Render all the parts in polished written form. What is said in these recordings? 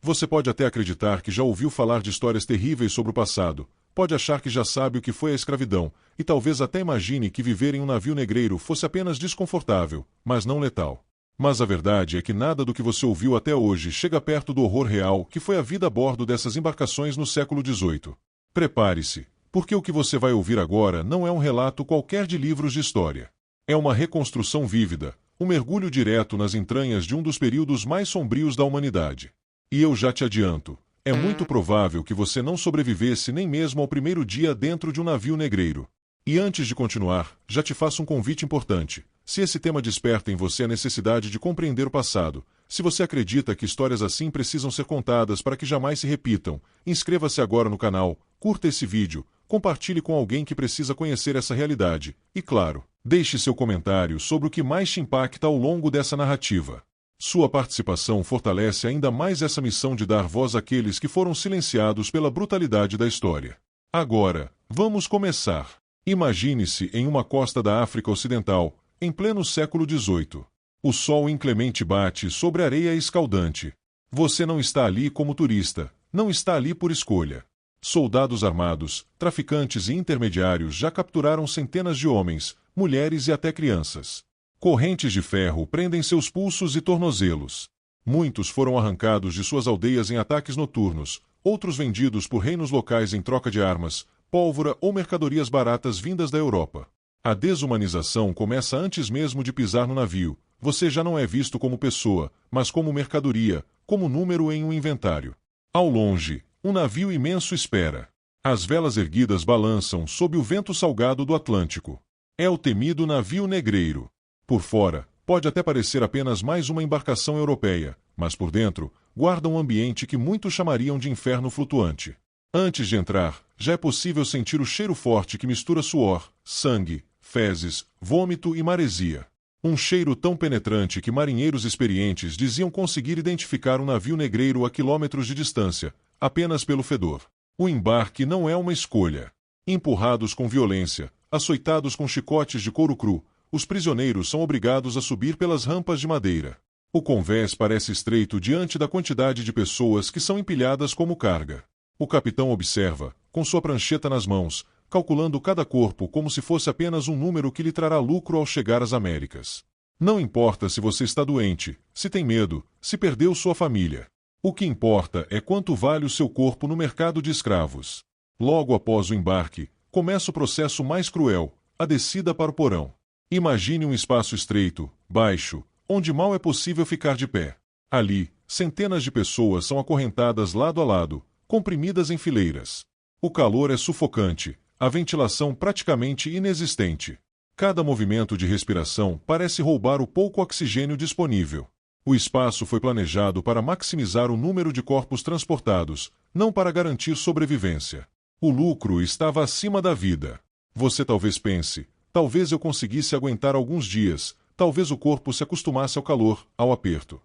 Você pode até acreditar que já ouviu falar de histórias terríveis sobre o passado, pode achar que já sabe o que foi a escravidão, e talvez até imagine que viver em um navio negreiro fosse apenas desconfortável, mas não letal. Mas a verdade é que nada do que você ouviu até hoje chega perto do horror real que foi a vida a bordo dessas embarcações no século XVIII. Prepare-se, porque o que você vai ouvir agora não é um relato qualquer de livros de história. É uma reconstrução vívida, um mergulho direto nas entranhas de um dos períodos mais sombrios da humanidade. E eu já te adianto, é muito provável que você não sobrevivesse nem mesmo ao primeiro dia dentro de um navio negreiro. E antes de continuar, já te faço um convite importante. Se esse tema desperta em você a necessidade de compreender o passado, se você acredita que histórias assim precisam ser contadas para que jamais se repitam, inscreva-se agora no canal, curta esse vídeo, compartilhe com alguém que precisa conhecer essa realidade, e claro, deixe seu comentário sobre o que mais te impacta ao longo dessa narrativa. Sua participação fortalece ainda mais essa missão de dar voz àqueles que foram silenciados pela brutalidade da história. Agora, vamos começar. Imagine-se em uma costa da África Ocidental, em pleno século XVIII. O sol inclemente bate sobre areia escaldante. Você não está ali como turista, não está ali por escolha. Soldados armados, traficantes e intermediários já capturaram centenas de homens, mulheres e até crianças. Correntes de ferro prendem seus pulsos e tornozelos. Muitos foram arrancados de suas aldeias em ataques noturnos, outros vendidos por reinos locais em troca de armas, pólvora ou mercadorias baratas vindas da Europa. A desumanização começa antes mesmo de pisar no navio. Você já não é visto como pessoa, mas como mercadoria, como número em um inventário. Ao longe, um navio imenso espera. As velas erguidas balançam sob o vento salgado do Atlântico. É o temido navio negreiro. Por fora, pode até parecer apenas mais uma embarcação europeia, mas por dentro, guarda um ambiente que muitos chamariam de inferno flutuante. Antes de entrar, já é possível sentir o cheiro forte que mistura suor, sangue, fezes, vômito e maresia. Um cheiro tão penetrante que marinheiros experientes diziam conseguir identificar um navio negreiro a quilômetros de distância, apenas pelo fedor. O embarque não é uma escolha. Empurrados com violência, açoitados com chicotes de couro cru, os prisioneiros são obrigados a subir pelas rampas de madeira. O convés parece estreito diante da quantidade de pessoas que são empilhadas como carga. O capitão observa, com sua prancheta nas mãos, calculando cada corpo como se fosse apenas um número que lhe trará lucro ao chegar às Américas. Não importa se você está doente, se tem medo, se perdeu sua família. O que importa é quanto vale o seu corpo no mercado de escravos. Logo após o embarque, começa o processo mais cruel, a descida para o porão. Imagine um espaço estreito, baixo, onde mal é possível ficar de pé. Ali, centenas de pessoas são acorrentadas lado a lado, comprimidas em fileiras. O calor é sufocante, a ventilação praticamente inexistente. Cada movimento de respiração parece roubar o pouco oxigênio disponível. O espaço foi planejado para maximizar o número de corpos transportados, não para garantir sobrevivência. O lucro estava acima da vida. Você talvez pense, talvez eu conseguisse aguentar alguns dias, talvez o corpo se acostumasse ao calor, ao aperto.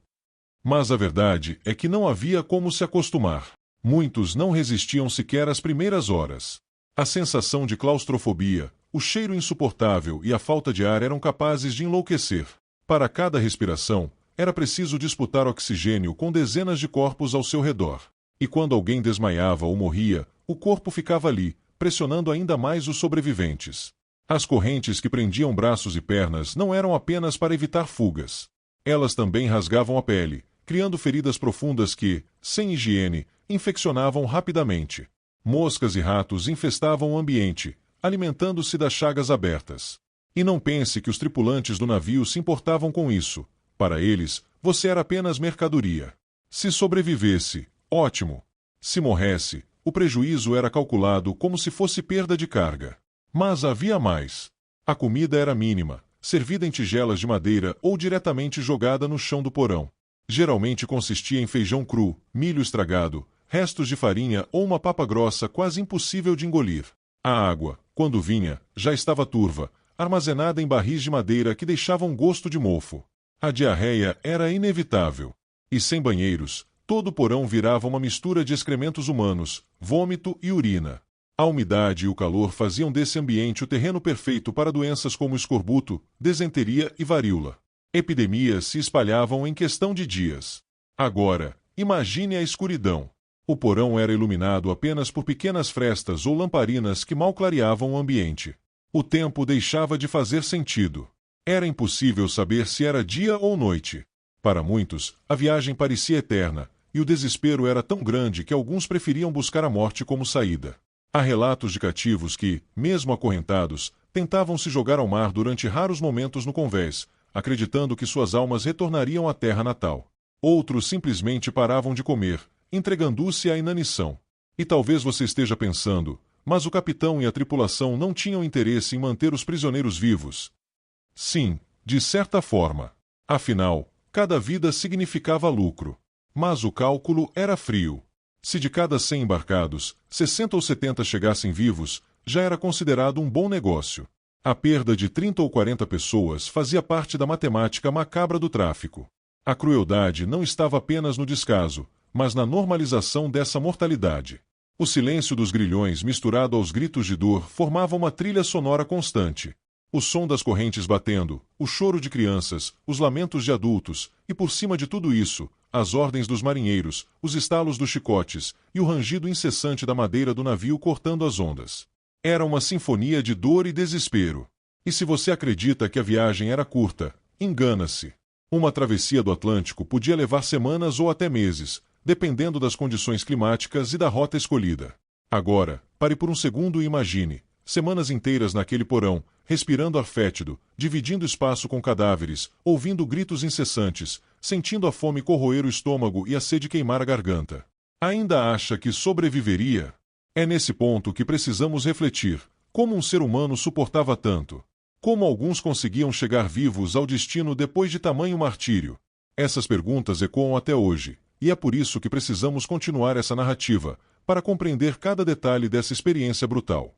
Mas a verdade é que não havia como se acostumar. Muitos não resistiam sequer às primeiras horas. A sensação de claustrofobia, o cheiro insuportável e a falta de ar eram capazes de enlouquecer. Para cada respiração, era preciso disputar oxigênio com dezenas de corpos ao seu redor. E quando alguém desmaiava ou morria, o corpo ficava ali, pressionando ainda mais os sobreviventes. As correntes que prendiam braços e pernas não eram apenas para evitar fugas. Elas também rasgavam a pele, criando feridas profundas que, sem higiene, infeccionavam rapidamente. Moscas e ratos infestavam o ambiente, alimentando-se das chagas abertas. E não pense que os tripulantes do navio se importavam com isso. Para eles, você era apenas mercadoria. Se sobrevivesse, ótimo. Se morresse, o prejuízo era calculado como se fosse perda de carga. Mas havia mais. A comida era mínima, servida em tigelas de madeira ou diretamente jogada no chão do porão. Geralmente consistia em feijão cru, milho estragado, restos de farinha ou uma papa grossa quase impossível de engolir. A água, quando vinha, já estava turva, armazenada em barris de madeira que deixavam gosto de mofo. A diarreia era inevitável. E sem banheiros, todo o porão virava uma mistura de excrementos humanos, vômito e urina. A umidade e o calor faziam desse ambiente o terreno perfeito para doenças como escorbuto, desenteria e varíola. Epidemias se espalhavam em questão de dias. Agora, Imagine a escuridão. O porão era iluminado apenas por pequenas frestas ou lamparinas que mal clareavam o ambiente. O tempo deixava de fazer sentido. Era impossível saber se era dia ou noite. Para muitos, a viagem parecia eterna, e o desespero era tão grande que alguns preferiam buscar a morte como saída. Há relatos de cativos que, mesmo acorrentados, tentavam se jogar ao mar durante raros momentos no convés, acreditando que suas almas retornariam à terra natal. Outros simplesmente paravam de comer, entregando-se à inanição. E talvez você esteja pensando, mas o capitão e a tripulação não tinham interesse em manter os prisioneiros vivos. Sim, de certa forma. Afinal, cada vida significava lucro. Mas o cálculo era frio. Se de cada 100 embarcados, 60 ou 70 chegassem vivos, já era considerado um bom negócio. A perda de 30 ou 40 pessoas fazia parte da matemática macabra do tráfico. A crueldade não estava apenas no descaso, mas na normalização dessa mortalidade. O silêncio dos grilhões misturado aos gritos de dor formava uma trilha sonora constante. O som das correntes batendo, o choro de crianças, os lamentos de adultos, e por cima de tudo isso, as ordens dos marinheiros, os estalos dos chicotes e o rangido incessante da madeira do navio cortando as ondas. Era uma sinfonia de dor e desespero. E se você acredita que a viagem era curta, engana-se. Uma travessia do Atlântico podia levar semanas ou até meses, dependendo das condições climáticas e da rota escolhida. Agora, pare por um segundo e imagine, semanas inteiras naquele porão, respirando ar fétido, dividindo espaço com cadáveres, ouvindo gritos incessantes, sentindo a fome corroer o estômago e a sede queimar a garganta. Ainda acha que sobreviveria? É nesse ponto que precisamos refletir. Como um ser humano suportava tanto? Como alguns conseguiam chegar vivos ao destino depois de tamanho martírio? Essas perguntas ecoam até hoje, e é por isso que precisamos continuar essa narrativa, para compreender cada detalhe dessa experiência brutal.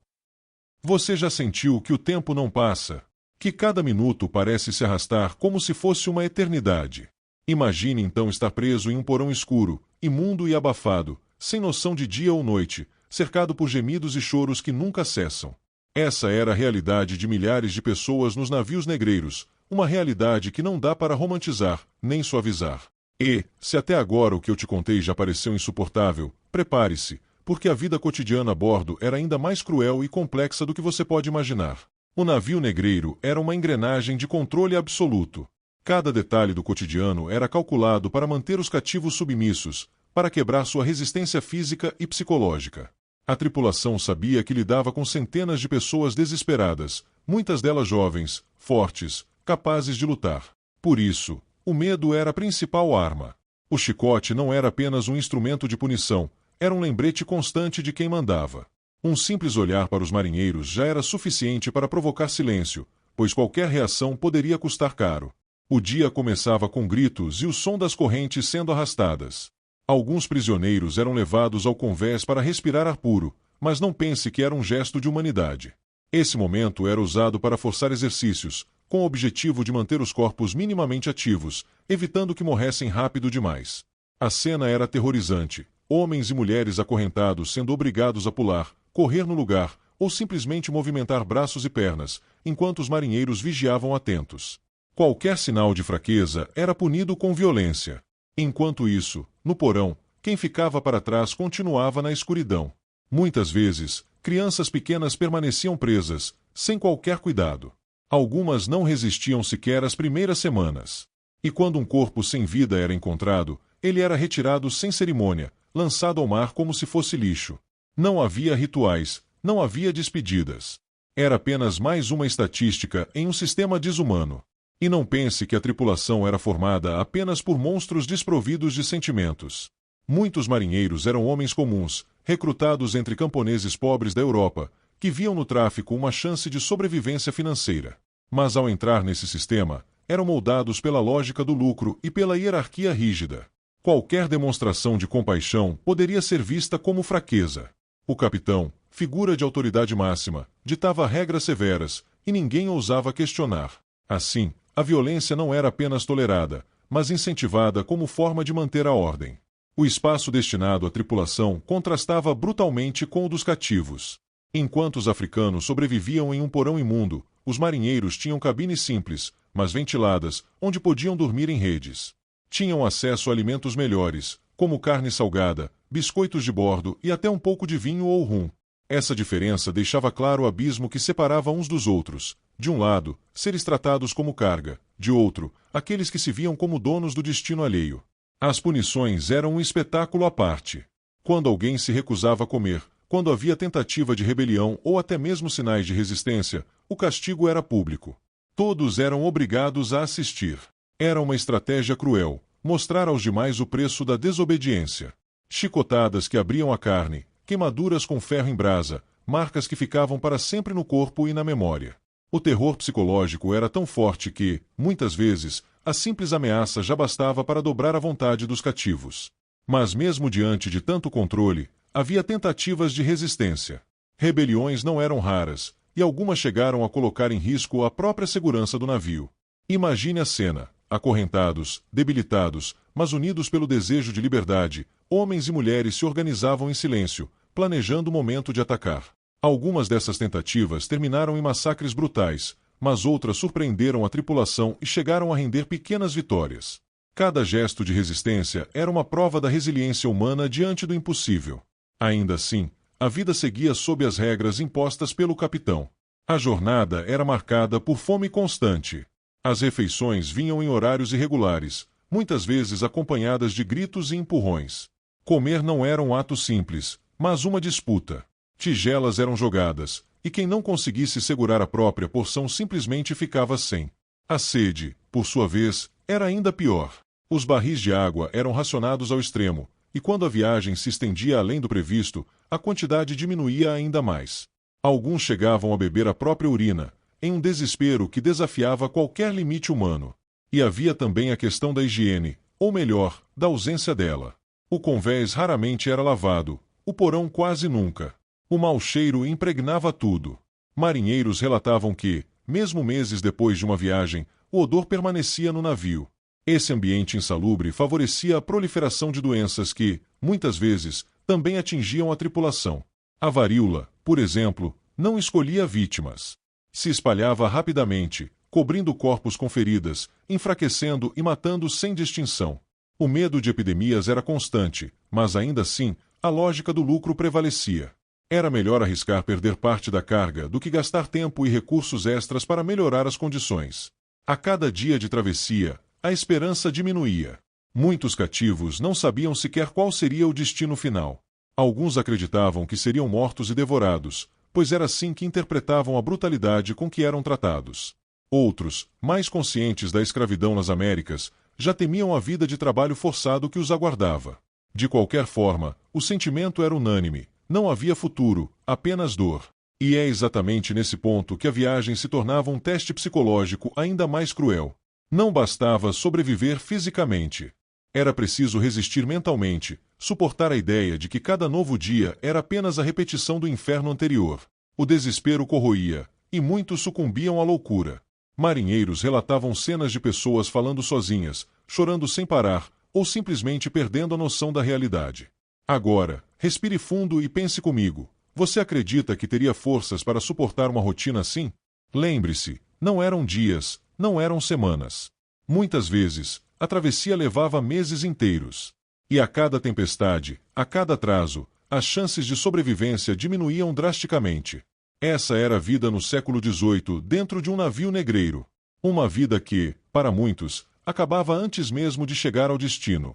Você já sentiu que o tempo não passa? Que cada minuto parece se arrastar como se fosse uma eternidade? Imagine então estar preso em um porão escuro, imundo e abafado, sem noção de dia ou noite, cercado por gemidos e choros que nunca cessam. Essa era a realidade de milhares de pessoas nos navios negreiros, uma realidade que não dá para romantizar, nem suavizar. E, se até agora o que eu te contei já pareceu insuportável, prepare-se, porque a vida cotidiana a bordo era ainda mais cruel e complexa do que você pode imaginar. O navio negreiro era uma engrenagem de controle absoluto. Cada detalhe do cotidiano era calculado para manter os cativos submissos, para quebrar sua resistência física e psicológica. A tripulação sabia que lidava com centenas de pessoas desesperadas, muitas delas jovens, fortes, capazes de lutar. Por isso, o medo era a principal arma. O chicote não era apenas um instrumento de punição, era um lembrete constante de quem mandava. Um simples olhar para os marinheiros já era suficiente para provocar silêncio, pois qualquer reação poderia custar caro. O dia começava com gritos e o som das correntes sendo arrastadas. Alguns prisioneiros eram levados ao convés para respirar ar puro, mas não pense que era um gesto de humanidade. Esse momento era usado para forçar exercícios, com o objetivo de manter os corpos minimamente ativos, evitando que morressem rápido demais. A cena era aterrorizante. Homens e mulheres acorrentados sendo obrigados a pular, correr no lugar, ou simplesmente movimentar braços e pernas, enquanto os marinheiros vigiavam atentos. Qualquer sinal de fraqueza era punido com violência. Enquanto isso, no porão, quem ficava para trás continuava na escuridão. Muitas vezes, crianças pequenas permaneciam presas, sem qualquer cuidado. Algumas não resistiam sequer às primeiras semanas. E quando um corpo sem vida era encontrado, ele era retirado sem cerimônia, lançado ao mar como se fosse lixo. Não havia rituais, não havia despedidas. Era apenas mais uma estatística em um sistema desumano. E não pense que a tripulação era formada apenas por monstros desprovidos de sentimentos. Muitos marinheiros eram homens comuns, recrutados entre camponeses pobres da Europa, que viam no tráfico uma chance de sobrevivência financeira. Mas ao entrar nesse sistema, eram moldados pela lógica do lucro e pela hierarquia rígida. Qualquer demonstração de compaixão poderia ser vista como fraqueza. O capitão, figura de autoridade máxima, ditava regras severas, e ninguém ousava questionar. Assim, a violência não era apenas tolerada, mas incentivada como forma de manter a ordem. O espaço destinado à tripulação contrastava brutalmente com o dos cativos. Enquanto os africanos sobreviviam em um porão imundo, os marinheiros tinham cabines simples, mas ventiladas, onde podiam dormir em redes. Tinham acesso a alimentos melhores, como carne salgada, biscoitos de bordo e até um pouco de vinho ou rum. Essa diferença deixava claro o abismo que separava uns dos outros. De um lado, seres tratados como carga; de outro, aqueles que se viam como donos do destino alheio. As punições eram um espetáculo à parte. Quando alguém se recusava a comer, quando havia tentativa de rebelião ou até mesmo sinais de resistência, o castigo era público. Todos eram obrigados a assistir. Era uma estratégia cruel, mostrar aos demais o preço da desobediência. Chicotadas que abriam a carne, queimaduras com ferro em brasa, marcas que ficavam para sempre no corpo e na memória. O terror psicológico era tão forte que, muitas vezes, a simples ameaça já bastava para dobrar a vontade dos cativos. Mas mesmo diante de tanto controle, havia tentativas de resistência. Rebeliões não eram raras, e algumas chegaram a colocar em risco a própria segurança do navio. Imagine a cena: acorrentados, debilitados, mas unidos pelo desejo de liberdade, homens e mulheres se organizavam em silêncio, planejando o momento de atacar. Algumas dessas tentativas terminaram em massacres brutais, mas outras surpreenderam a tripulação e chegaram a render pequenas vitórias. Cada gesto de resistência era uma prova da resiliência humana diante do impossível. Ainda assim, a vida seguia sob as regras impostas pelo capitão. A jornada era marcada por fome constante. As refeições vinham em horários irregulares, muitas vezes acompanhadas de gritos e empurrões. Comer não era um ato simples, mas uma disputa. Tigelas eram jogadas, e quem não conseguisse segurar a própria porção simplesmente ficava sem. A sede, por sua vez, era ainda pior. Os barris de água eram racionados ao extremo, e quando a viagem se estendia além do previsto, a quantidade diminuía ainda mais. Alguns chegavam a beber a própria urina, em um desespero que desafiava qualquer limite humano. E havia também a questão da higiene, ou melhor, da ausência dela. O convés raramente era lavado, o porão quase nunca. O mau cheiro impregnava tudo. Marinheiros relatavam que, mesmo meses depois de uma viagem, o odor permanecia no navio. Esse ambiente insalubre favorecia a proliferação de doenças que, muitas vezes, também atingiam a tripulação. A varíola, por exemplo, não escolhia vítimas. Se espalhava rapidamente, cobrindo corpos com feridas, enfraquecendo e matando sem distinção. O medo de epidemias era constante, mas ainda assim, a lógica do lucro prevalecia. Era melhor arriscar perder parte da carga do que gastar tempo e recursos extras para melhorar as condições. A cada dia de travessia, a esperança diminuía. Muitos cativos não sabiam sequer qual seria o destino final. Alguns acreditavam que seriam mortos e devorados, pois era assim que interpretavam a brutalidade com que eram tratados. Outros, mais conscientes da escravidão nas Américas, já temiam a vida de trabalho forçado que os aguardava. De qualquer forma, o sentimento era unânime: não havia futuro, apenas dor. E é exatamente nesse ponto que a viagem se tornava um teste psicológico ainda mais cruel. Não bastava sobreviver fisicamente. Era preciso resistir mentalmente, suportar a ideia de que cada novo dia era apenas a repetição do inferno anterior. O desespero corroía, e muitos sucumbiam à loucura. Marinheiros relatavam cenas de pessoas falando sozinhas, chorando sem parar, ou simplesmente perdendo a noção da realidade. Agora, respire fundo e pense comigo. Você acredita que teria forças para suportar uma rotina assim? Lembre-se, não eram dias, não eram semanas. Muitas vezes, a travessia levava meses inteiros. E a cada tempestade, a cada atraso, as chances de sobrevivência diminuíam drasticamente. Essa era a vida no século XVIII dentro de um navio negreiro. Uma vida que, para muitos, acabava antes mesmo de chegar ao destino.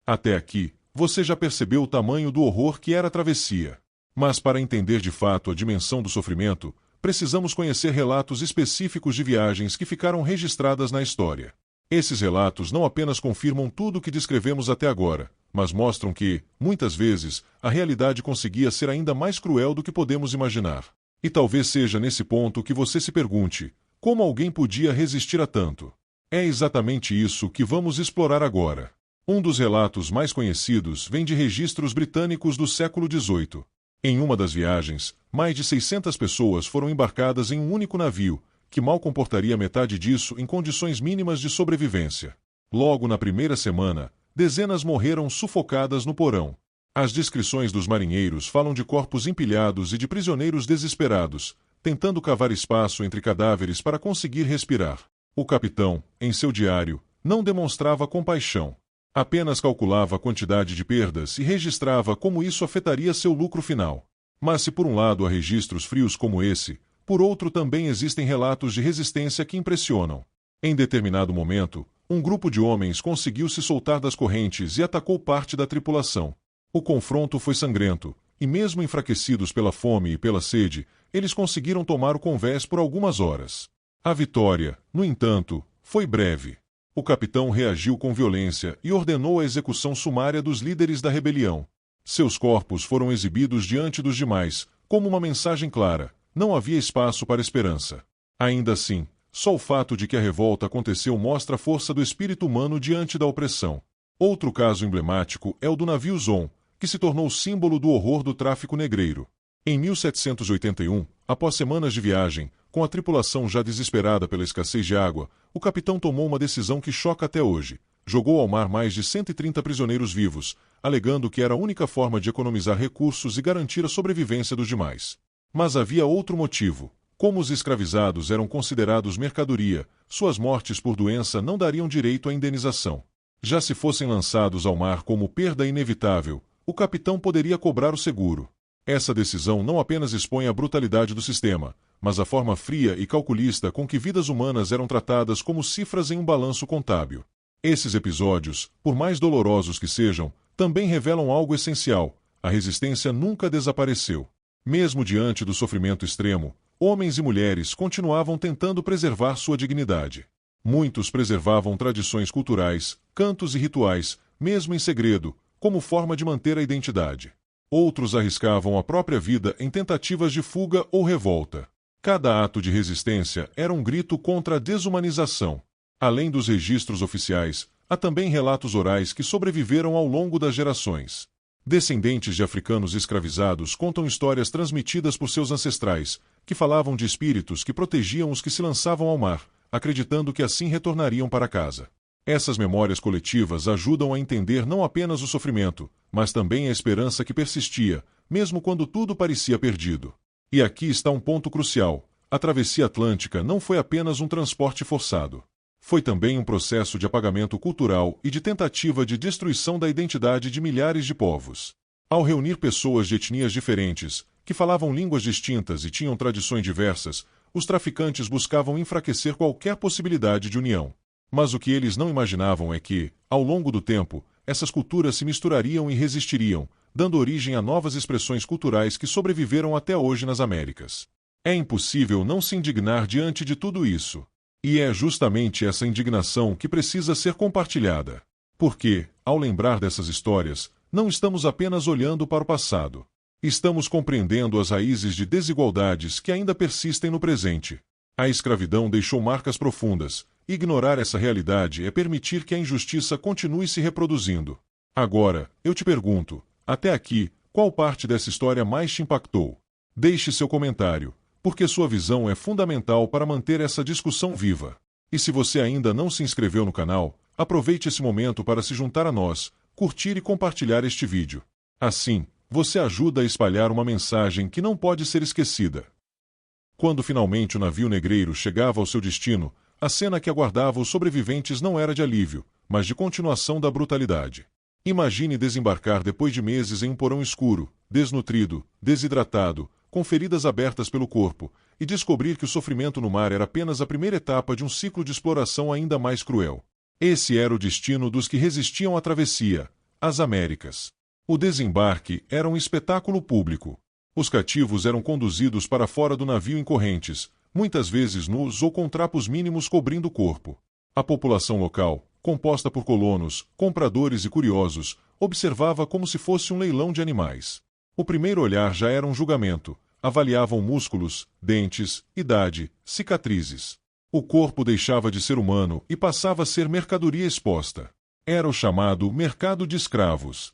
Até aqui, você já percebeu o tamanho do horror que era a travessia. Mas para entender de fato a dimensão do sofrimento, precisamos conhecer relatos específicos de viagens que ficaram registradas na história. Esses relatos não apenas confirmam tudo o que descrevemos até agora, mas mostram que, muitas vezes, a realidade conseguia ser ainda mais cruel do que podemos imaginar. E talvez seja nesse ponto que você se pergunte: como alguém podia resistir a tanto? É exatamente isso que vamos explorar agora. Um dos relatos mais conhecidos vem de registros britânicos do século XVIII. Em uma das viagens, mais de 600 pessoas foram embarcadas em um único navio, que mal comportaria metade disso em condições mínimas de sobrevivência. Logo na primeira semana, dezenas morreram sufocadas no porão. As descrições dos marinheiros falam de corpos empilhados e de prisioneiros desesperados, tentando cavar espaço entre cadáveres para conseguir respirar. O capitão, em seu diário, não demonstrava compaixão. Apenas calculava a quantidade de perdas e registrava como isso afetaria seu lucro final. Mas se por um lado há registros frios como esse, por outro também existem relatos de resistência que impressionam. Em determinado momento, um grupo de homens conseguiu se soltar das correntes e atacou parte da tripulação. O confronto foi sangrento, e mesmo enfraquecidos pela fome e pela sede, eles conseguiram tomar o convés por algumas horas. A vitória, no entanto, foi breve. O capitão reagiu com violência e ordenou a execução sumária dos líderes da rebelião. Seus corpos foram exibidos diante dos demais, como uma mensagem clara: não havia espaço para esperança. Ainda assim, só o fato de que a revolta aconteceu mostra a força do espírito humano diante da opressão. Outro caso emblemático é o do navio Zon, que se tornou símbolo do horror do tráfico negreiro. Em 1781, após semanas de viagem, com a tripulação já desesperada pela escassez de água, o capitão tomou uma decisão que choca até hoje. Jogou ao mar mais de 130 prisioneiros vivos, alegando que era a única forma de economizar recursos e garantir a sobrevivência dos demais. Mas havia outro motivo. Como os escravizados eram considerados mercadoria, suas mortes por doença não dariam direito à indenização. Já se fossem lançados ao mar como perda inevitável, o capitão poderia cobrar o seguro. Essa decisão não apenas expõe a brutalidade do sistema, mas a forma fria e calculista com que vidas humanas eram tratadas como cifras em um balanço contábil. Esses episódios, por mais dolorosos que sejam, também revelam algo essencial: a resistência nunca desapareceu. Mesmo diante do sofrimento extremo, homens e mulheres continuavam tentando preservar sua dignidade. Muitos preservavam tradições culturais, cantos e rituais, mesmo em segredo, como forma de manter a identidade. Outros arriscavam a própria vida em tentativas de fuga ou revolta. Cada ato de resistência era um grito contra a desumanização. Além dos registros oficiais, há também relatos orais que sobreviveram ao longo das gerações. Descendentes de africanos escravizados contam histórias transmitidas por seus ancestrais, que falavam de espíritos que protegiam os que se lançavam ao mar, acreditando que assim retornariam para casa. Essas memórias coletivas ajudam a entender não apenas o sofrimento, mas também a esperança que persistia, mesmo quando tudo parecia perdido. E aqui está um ponto crucial: a travessia atlântica não foi apenas um transporte forçado. Foi também um processo de apagamento cultural e de tentativa de destruição da identidade de milhares de povos. Ao reunir pessoas de etnias diferentes, que falavam línguas distintas e tinham tradições diversas, os traficantes buscavam enfraquecer qualquer possibilidade de união. Mas o que eles não imaginavam é que, ao longo do tempo, essas culturas se misturariam e resistiriam, dando origem a novas expressões culturais que sobreviveram até hoje nas Américas. É impossível não se indignar diante de tudo isso. E é justamente essa indignação que precisa ser compartilhada. Porque, ao lembrar dessas histórias, não estamos apenas olhando para o passado. Estamos compreendendo as raízes de desigualdades que ainda persistem no presente. A escravidão deixou marcas profundas. Ignorar essa realidade é permitir que a injustiça continue se reproduzindo. Agora, eu te pergunto, até aqui, qual parte dessa história mais te impactou? Deixe seu comentário, porque sua visão é fundamental para manter essa discussão viva. E se você ainda não se inscreveu no canal, aproveite esse momento para se juntar a nós, curtir e compartilhar este vídeo. Assim, você ajuda a espalhar uma mensagem que não pode ser esquecida. Quando finalmente o navio negreiro chegava ao seu destino, a cena que aguardava os sobreviventes não era de alívio, mas de continuação da brutalidade. Imagine desembarcar depois de meses em um porão escuro, desnutrido, desidratado, com feridas abertas pelo corpo, e descobrir que o sofrimento no mar era apenas a primeira etapa de um ciclo de exploração ainda mais cruel. Esse era o destino dos que resistiam à travessia, as Américas. O desembarque era um espetáculo público. Os cativos eram conduzidos para fora do navio em correntes, muitas vezes nus ou com trapos mínimos cobrindo o corpo. A população local, composta por colonos, compradores e curiosos, observava como se fosse um leilão de animais. O primeiro olhar já era um julgamento. Avaliavam músculos, dentes, idade, cicatrizes. O corpo deixava de ser humano e passava a ser mercadoria exposta. Era o chamado mercado de escravos.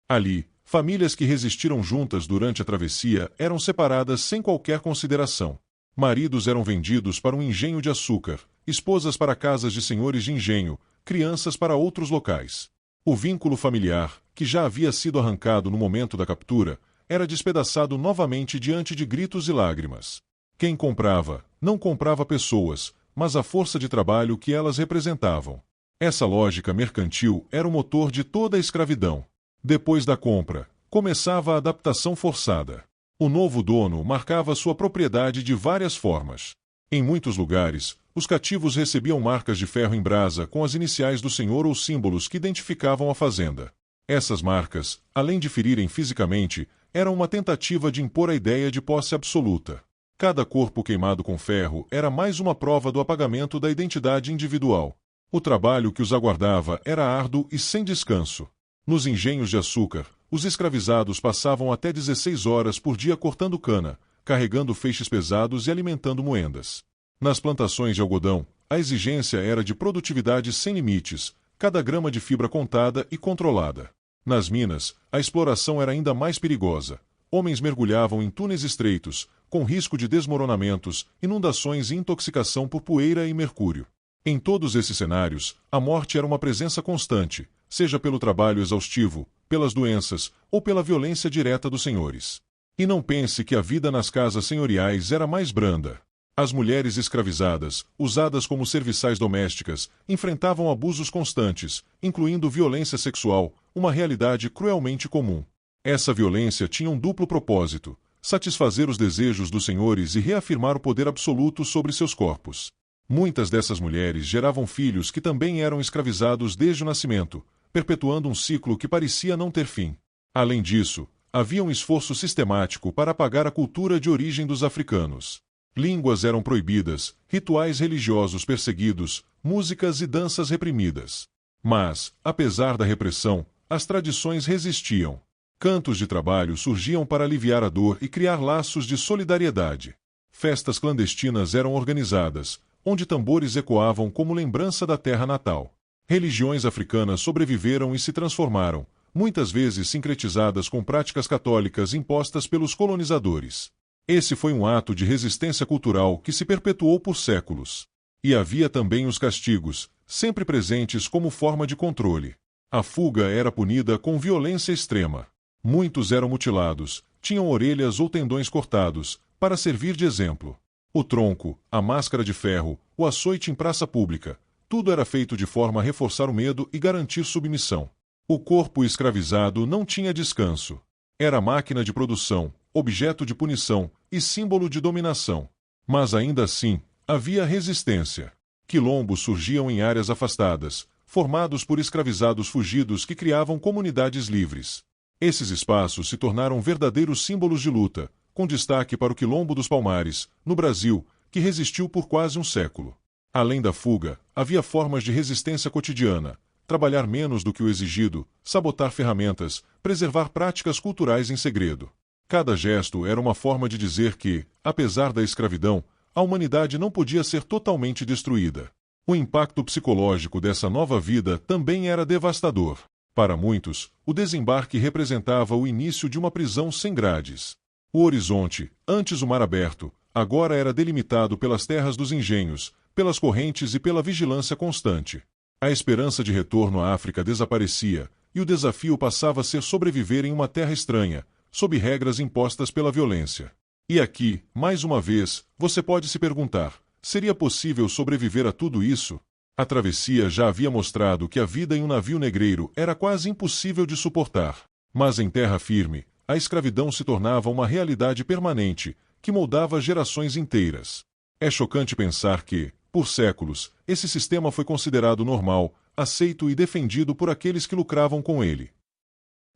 Ali, famílias que resistiram juntas durante a travessia eram separadas sem qualquer consideração. Maridos eram vendidos para um engenho de açúcar, esposas para casas de senhores de engenho, crianças para outros locais. O vínculo familiar, que já havia sido arrancado no momento da captura, era despedaçado novamente diante de gritos e lágrimas. Quem comprava, não comprava pessoas, mas a força de trabalho que elas representavam. Essa lógica mercantil era o motor de toda a escravidão. Depois da compra, começava a adaptação forçada. O novo dono marcava sua propriedade de várias formas. Em muitos lugares, os cativos recebiam marcas de ferro em brasa com as iniciais do senhor ou símbolos que identificavam a fazenda. Essas marcas, além de ferirem fisicamente, eram uma tentativa de impor a ideia de posse absoluta. Cada corpo queimado com ferro era mais uma prova do apagamento da identidade individual. O trabalho que os aguardava era árduo e sem descanso. Nos engenhos de açúcar, os escravizados passavam até 16 horas por dia cortando cana, carregando feixes pesados e alimentando moendas. Nas plantações de algodão, a exigência era de produtividade sem limites, cada grama de fibra contada e controlada. Nas minas, a exploração era ainda mais perigosa. Homens mergulhavam em túneis estreitos, com risco de desmoronamentos, inundações e intoxicação por poeira e mercúrio. Em todos esses cenários, a morte era uma presença constante, seja pelo trabalho exaustivo, pelas doenças ou pela violência direta dos senhores. E não pense que a vida nas casas senhoriais era mais branda. As mulheres escravizadas, usadas como serviçais domésticas, enfrentavam abusos constantes, incluindo violência sexual, uma realidade cruelmente comum. Essa violência tinha um duplo propósito: satisfazer os desejos dos senhores e reafirmar o poder absoluto sobre seus corpos. Muitas dessas mulheres geravam filhos que também eram escravizados desde o nascimento, perpetuando um ciclo que parecia não ter fim. Além disso, havia um esforço sistemático para apagar a cultura de origem dos africanos. Línguas eram proibidas, rituais religiosos perseguidos, músicas e danças reprimidas. Mas, apesar da repressão, as tradições resistiam. Cantos de trabalho surgiam para aliviar a dor e criar laços de solidariedade. Festas clandestinas eram organizadas, onde tambores ecoavam como lembrança da terra natal. Religiões africanas sobreviveram e se transformaram, muitas vezes sincretizadas com práticas católicas impostas pelos colonizadores. Esse foi um ato de resistência cultural que se perpetuou por séculos. E havia também os castigos, sempre presentes como forma de controle. A fuga era punida com violência extrema. Muitos eram mutilados, tinham orelhas ou tendões cortados, para servir de exemplo. O tronco, a máscara de ferro, o açoite em praça pública, tudo era feito de forma a reforçar o medo e garantir submissão. O corpo escravizado não tinha descanso. Era máquina de produção, objeto de punição e símbolo de dominação. Mas ainda assim, havia resistência. Quilombos surgiam em áreas afastadas, formados por escravizados fugidos que criavam comunidades livres. Esses espaços se tornaram verdadeiros símbolos de luta, com destaque para o Quilombo dos Palmares, no Brasil, que resistiu por quase um século. Além da fuga, havia formas de resistência cotidiana: trabalhar menos do que o exigido, sabotar ferramentas, preservar práticas culturais em segredo. Cada gesto era uma forma de dizer que, apesar da escravidão, a humanidade não podia ser totalmente destruída. O impacto psicológico dessa nova vida também era devastador. Para muitos, o desembarque representava o início de uma prisão sem grades. O horizonte, antes o mar aberto, agora era delimitado pelas terras dos engenhos, pelas correntes e pela vigilância constante. A esperança de retorno à África desaparecia, e o desafio passava a ser sobreviver em uma terra estranha, sob regras impostas pela violência. E aqui, mais uma vez, você pode se perguntar: seria possível sobreviver a tudo isso? A travessia já havia mostrado que a vida em um navio negreiro era quase impossível de suportar. Mas em terra firme, a escravidão se tornava uma realidade permanente, que moldava gerações inteiras. É chocante pensar que, por séculos, esse sistema foi considerado normal, aceito e defendido por aqueles que lucravam com ele.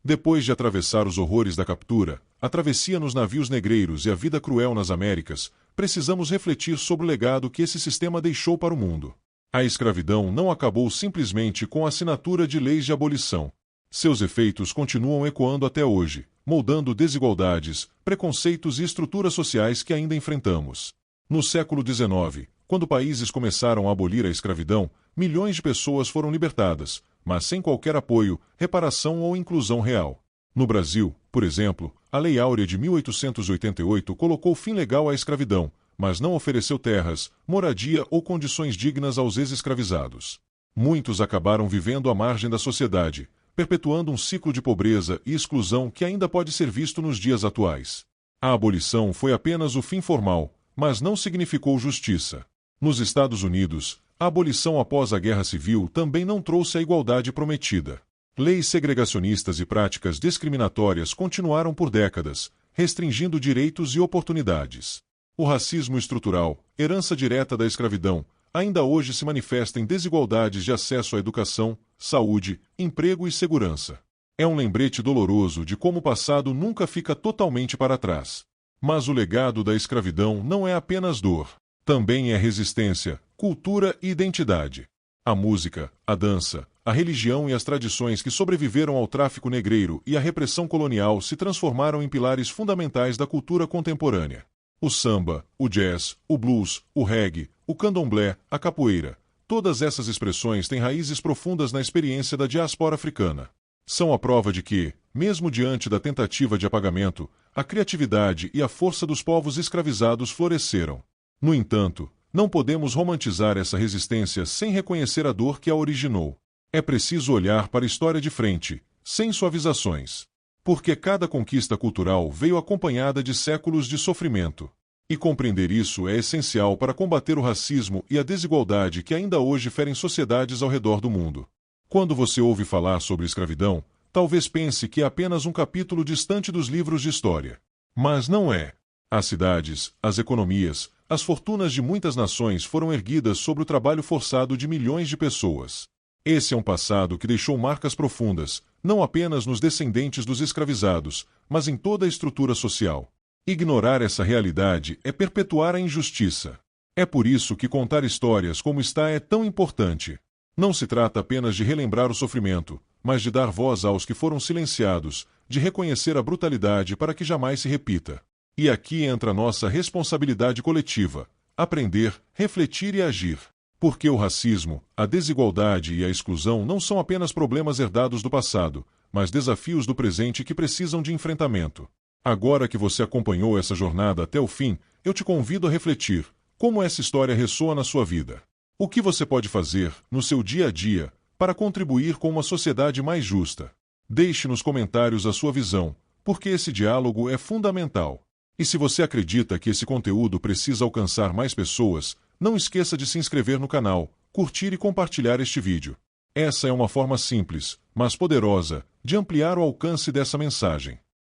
Depois de atravessar os horrores da captura, a travessia nos navios negreiros e a vida cruel nas Américas, precisamos refletir sobre o legado que esse sistema deixou para o mundo. A escravidão não acabou simplesmente com a assinatura de leis de abolição. Seus efeitos continuam ecoando até hoje, moldando desigualdades, preconceitos e estruturas sociais que ainda enfrentamos. No século XIX, quando países começaram a abolir a escravidão, milhões de pessoas foram libertadas, mas sem qualquer apoio, reparação ou inclusão real. No Brasil, por exemplo, a Lei Áurea de 1888 colocou fim legal à escravidão, mas não ofereceu terras, moradia ou condições dignas aos ex-escravizados. Muitos acabaram vivendo à margem da sociedade, perpetuando um ciclo de pobreza e exclusão que ainda pode ser visto nos dias atuais. A abolição foi apenas o fim formal, mas não significou justiça. Nos Estados Unidos, A abolição após a Guerra Civil também não trouxe a igualdade prometida. Leis segregacionistas e práticas discriminatórias continuaram por décadas, restringindo direitos e oportunidades. O racismo estrutural, herança direta da escravidão, ainda hoje se manifesta em desigualdades de acesso à educação, saúde, emprego e segurança. É um lembrete doloroso de como o passado nunca fica totalmente para trás. Mas o legado da escravidão não é apenas dor. Também é resistência, cultura e identidade. A música, a dança, a religião e as tradições que sobreviveram ao tráfico negreiro e à repressão colonial se transformaram em pilares fundamentais da cultura contemporânea. O samba, o jazz, o blues, o reggae, o candomblé, a capoeira, todas essas expressões têm raízes profundas na experiência da diáspora africana. São a prova de que, mesmo diante da tentativa de apagamento, a criatividade e a força dos povos escravizados floresceram. No entanto, não podemos romantizar essa resistência sem reconhecer a dor que a originou. É preciso olhar para a história de frente, sem suavizações. Porque cada conquista cultural veio acompanhada de séculos de sofrimento. E compreender isso é essencial para combater o racismo e a desigualdade que ainda hoje ferem sociedades ao redor do mundo. Quando você ouve falar sobre escravidão, talvez pense que é apenas um capítulo distante dos livros de história. Mas não é. As cidades, as economias, as fortunas de muitas nações foram erguidas sobre o trabalho forçado de milhões de pessoas. Esse é um passado que deixou marcas profundas, não apenas nos descendentes dos escravizados, mas em toda a estrutura social. Ignorar essa realidade é perpetuar a injustiça. É por isso que contar histórias como esta é tão importante. Não se trata apenas de relembrar o sofrimento, mas de dar voz aos que foram silenciados, de reconhecer a brutalidade para que jamais se repita. E aqui entra a nossa responsabilidade coletiva: aprender, refletir e agir. Porque o racismo, a desigualdade e a exclusão não são apenas problemas herdados do passado, mas desafios do presente que precisam de enfrentamento. Agora que você acompanhou essa jornada até o fim, eu te convido a refletir: como essa história ressoa na sua vida? O que você pode fazer, no seu dia a dia, para contribuir com uma sociedade mais justa? Deixe nos comentários a sua visão, porque esse diálogo é fundamental. E se você acredita que esse conteúdo precisa alcançar mais pessoas, não esqueça de se inscrever no canal, curtir e compartilhar este vídeo. Essa é uma forma simples, mas poderosa, de ampliar o alcance dessa mensagem.